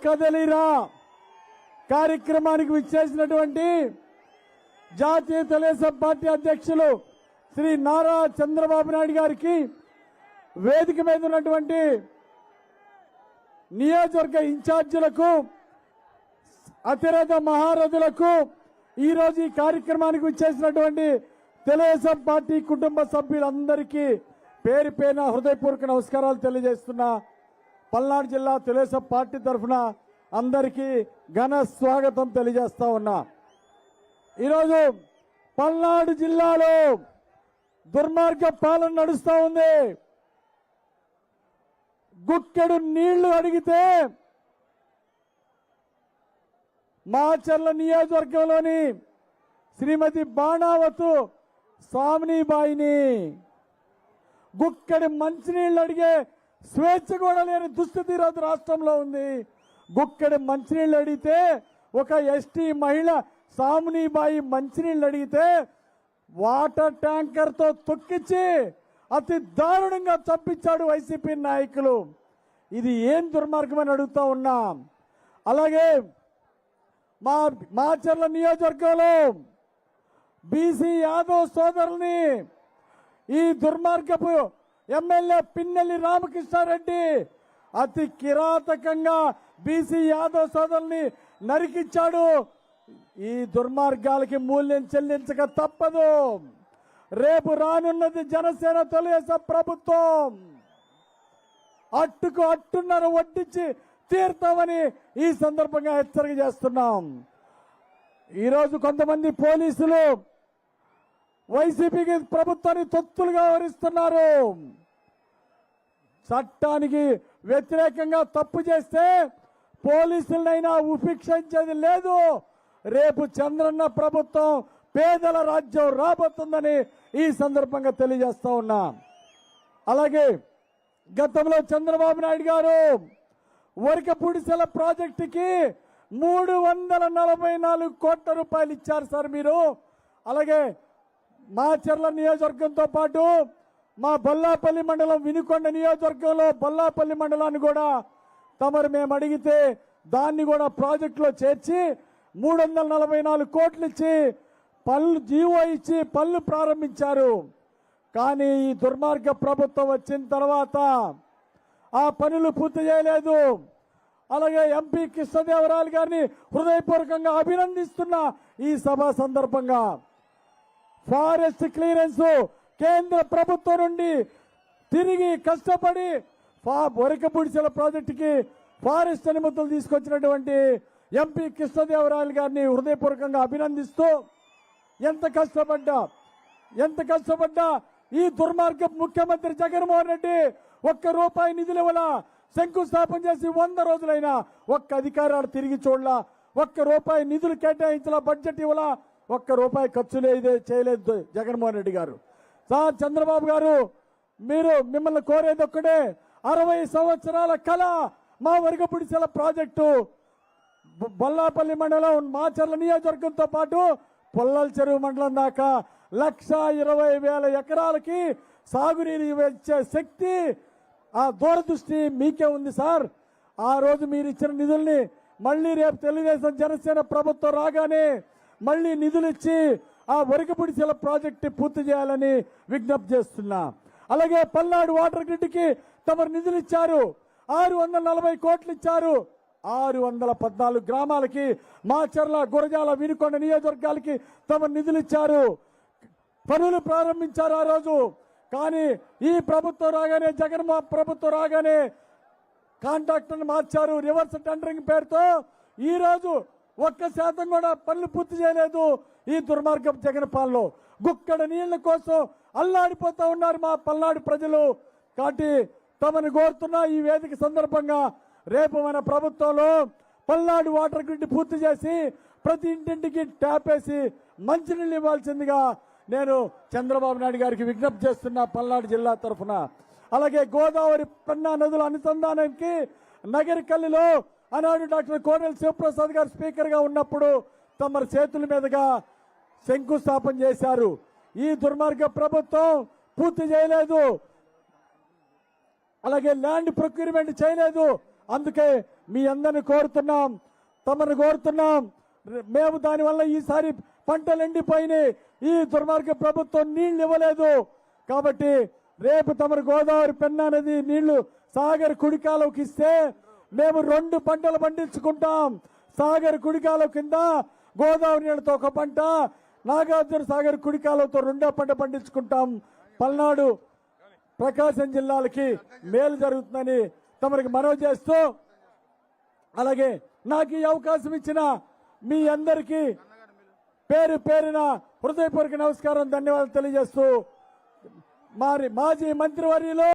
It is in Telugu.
కదలిరా కార్యక్రమానికి విచ్చేసినటువంటి జాతీయ తెలుగుదేశం పార్టీ అధ్యక్షులు శ్రీ నారా చంద్రబాబు నాయుడు గారికి, వేదిక మీద ఉన్నటువంటి నియోజకవర్గ ఇన్ఛార్జీలకు, అతిరథ మహారథులకు, ఈరోజు ఈ కార్యక్రమానికి విచ్చేసినటువంటి తెలుగుదేశం పార్టీ కుటుంబ సభ్యులందరికీ పేరు పేరున హృదయపూర్వక నమస్కారాలు తెలియజేస్తున్నా. పల్నాడు జిల్లా తెలుగుదేశం పార్టీ తరఫున అందరికీ ఘన స్వాగతం తెలియజేస్తా ఉన్నా. ఈరోజు పల్నాడు జిల్లాలో దుర్మార్గ పాలన నడుస్తా ఉంది. గుక్కెడు నీళ్లు అడిగితే మాచర్ల నియోజకవర్గంలోని శ్రీమతి బాణావతు సామినీబాయిని గుక్కడి మంచినీళ్లు అడిగే స్వేచ్ఛ కూడా లేని దుస్థితి ఈరోజు రాష్ట్రంలో ఉంది. గుక్కడి మంచినీళ్లు అడిగితే ఒక ఎస్టీ మహిళ సామినీబాయి మంచినీళ్లు అడిగితే వాటర్ ట్యాంకర్ తో తొక్కించి అతి దారుణంగా చంపించాడు వైసీపీ నాయకులు. ఇది ఏం దుర్మార్గమని అడుగుతా ఉన్నా. అలాగే మాచర్ల నియోజకవర్గంలో బీసీ యాదవ్ సోదరుల్ని ఈ దుర్మార్గపు ఎమ్మెల్యే పిన్నెల్లి రామకృష్ణారెడ్డి అతి కిరాతకంగా బీసీ యాదవ్ సోదరుల్ని నరికించాడు. ఈ దుర్మార్గాలకి మూల్యం చెల్లించక తప్పదు. రేపు రానున్నది జనసేన తెలుగుదేశం ప్రభుత్వం. అట్టుకు అట్టున్నర వడ్డించి తీర్తామని ఈ సందర్భంగా హెచ్చరిక చేస్తున్నాం. ఈరోజు కొంతమంది పోలీసులు వైసీపీకి ప్రభుత్వాన్ని తొత్తులుగా వ్యవహరిస్తున్నారు. చట్టానికి వ్యతిరేకంగా తప్పు చేస్తే పోలీసులనైనా ఉపేక్షించేది లేదు. రేపు చంద్రన్న ప్రభుత్వం పేదల రాజ్యం రాబోతుందని ఈ సందర్భంగా తెలియజేస్తా ఉన్నా. అలాగే గతంలో చంద్రబాబు నాయుడు గారు వరకపూడిసెల ప్రాజెక్టుకి 344 కోట్ల రూపాయలు ఇచ్చారు సార్ మీరు. అలాగే మాచర్ల నియోజకవర్గంతో పాటు మా బొల్లాపల్లి మండలం వినుకొండ నియోజకవర్గంలో బొల్లాపల్లి మండలాన్ని కూడా తమరు మేము అడిగితే దాన్ని కూడా ప్రాజెక్టులో చేర్చి 344 కోట్లు ఇచ్చి పళ్ళు జీవో ఇచ్చి పళ్ళు ప్రారంభించారు. కానీ ఈ దుర్మార్గ ప్రభుత్వం వచ్చిన తర్వాత ఆ పనులు పూర్తి చేయలేదు. అలాగే ఎంపీ కృష్ణదేవరాయలు గారిని హృదయపూర్వకంగా అభినందిస్తున్న ఈ సభ సందర్భంగా ఫారెస్ట్ క్లియరెన్స్ కేంద్ర ప్రభుత్వం నుండి తిరిగి కష్టపడి వరకపూడిసెల ప్రాజెక్టుకి ఫారెస్ట్ అనుమతులు తీసుకొచ్చినటువంటి ఎంపీ కృష్ణదేవరాయలు గారిని హృదయపూర్వకంగా అభినందిస్తూ ఎంత కష్టపడ్డా ఈ దుర్మార్గ ముఖ్యమంత్రి జగన్మోహన్ రెడ్డి ₹1 నిధులు ఇవ్వాలా, శంకుస్థాపన చేసి 100 రోజులైనా ఒక్క అధికారాలు తిరిగి చూడలా, ₹1 నిధులు కేటాయించాల, బడ్జెట్ ఇవ్వాలా, ₹1 ఖర్చు చేయలేదు జగన్మోహన్ రెడ్డి గారు. సార్ చంద్రబాబు గారు మిమ్మల్ని కోరేది ఒక్కడే, 60 సంవత్సరాల కళ మా వరకపూడిసెల ప్రాజెక్టు బొల్లాపల్లి మండలం మాచర్ల నియోజకవర్గంతో పాటు పొల్లల చెరువు మండలం దాకా 1,20,000 ఎకరాలకి సాగునీరు ఇచ్చే శక్తి ఆ దూరదృష్టి మీకే ఉంది సార్. ఆ రోజు మీరు ఇచ్చిన నిధుల్ని మళ్ళీ రేపు తెలుగుదేశం జనసేన ప్రభుత్వం రాగానే మళ్ళీ నిధులు ఇచ్చి ఆ వరకపూడిసెల ప్రాజెక్టు పూర్తి చేయాలని విజ్ఞప్తి చేస్తున్నా. అలాగే పల్నాడు వాటర్ గ్రిడ్కి తమరు నిధులు ఇచ్చారు, 640 కోట్లు ఇచ్చారు. 614 గ్రామాలకి మాచర్ల, గురజాల, వినుకొండ నియోజకవర్గాలకి తమ నిధులు ఇచ్చారు, పనులు ప్రారంభించారు ఆ రోజు. కానీ ఈ ప్రభుత్వం రాగానే, జగన్మోహన్ ప్రభుత్వం రాగానే కాంట్రాక్టర్ని మార్చారు. రివర్స్ టెండరింగ్ పేరుతో ఈ రోజు 1% కూడా పనులు పూర్తి చేయలేదు. ఈ దుర్మార్గం జగన్ పాలనలో గుక్కడ నీళ్ల కోసం అల్లాడిపోతా ఉన్నారు మా పల్నాడు ప్రజలు. కాబట్టి తమను కోరుతున్న ఈ వేదిక సందర్భంగా రేపు మన ప్రభుత్వంలో పల్నాడు వాటర్ గ్రిడ్ పూర్తి చేసి ప్రతి ఇంటింటికి ట్యాప్ వేసి మంచినీళ్ళు ఇవ్వాల్సిందిగా నేను చంద్రబాబు నాయుడు గారికి విజ్ఞప్తి చేస్తున్నా పల్నాడు జిల్లా తరఫున. అలాగే గోదావరి పెన్నా నదుల అనుసంధానానికి నగరికల్లిలో ఆనాడు డాక్టర్ కోడెల శివప్రసాద్ గారు స్పీకర్ గా ఉన్నప్పుడు తమ చేతుల మీదుగా శంకుస్థాపన చేశారు. ఈ దుర్మార్గ ప్రభుత్వం పూర్తి చేయలేదు. అలాగే ల్యాండ్ ప్రొక్యూర్మెంట్ చేయలేదు. అందుకే మీ అందరిని కోరుతున్నాం, తమను కోరుతున్నాం. మేము దానివల్ల ఈసారి పంటలు ఎండిపోయినాయి. ఈ దుర్మార్గ ప్రభుత్వం నీళ్లు ఇవ్వలేదు కాబట్టి రేపు తమరు గోదావరి పెన్నా నది నీళ్లు సాగర్ కుడికాలువకి ఇస్తే మేము 2 పంటలు పండించుకుంటాం. సాగర్ కుడికాలువ కింద గోదావరి నీళ్లతో ఒక పంట, నాగార్జున సాగర్ కుడికాలువతో 2వ పంట పండించుకుంటాం. పల్నాడు ప్రకాశం జిల్లాలకి మేలు జరుగుతుందని తమరికి మనవి చేస్తూ, అలాగే నాకు ఈ అవకాశం ఇచ్చిన మీ అందరికీ పేరు పేరున హృదయపూర్వక నమస్కారం, ధన్యవాదాలు తెలియజేస్తూ మాజీ మంత్రివర్యులు